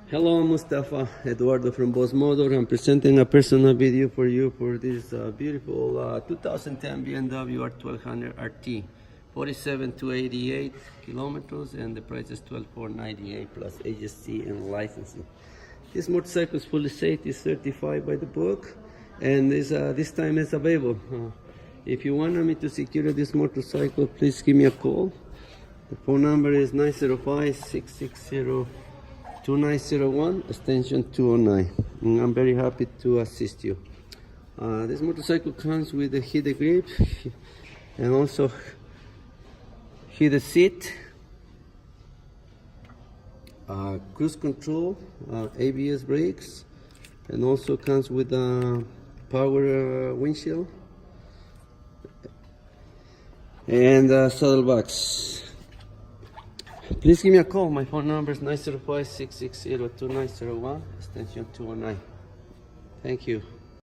Hello, Mustafa. Eduardo from Boss Motor. I'm presenting a personal video for you for this beautiful 2010 BMW R1200 RT. 47,288 kilometers, and the price is 12,498 plus HST and licensing. This motorcycle is fully safe, it's certified by the book, and this time it's available. If you want me to secure this motorcycle, please give me a call. The phone number is 905-660-2901, extension 209. And I'm very happy to assist you. This motorcycle comes with a heated grip and also heated seat, cruise control, ABS brakes, and also comes with a power windshield and saddlebags. Please give me a call. My phone number is 905-660-2901, extension 209. Thank you.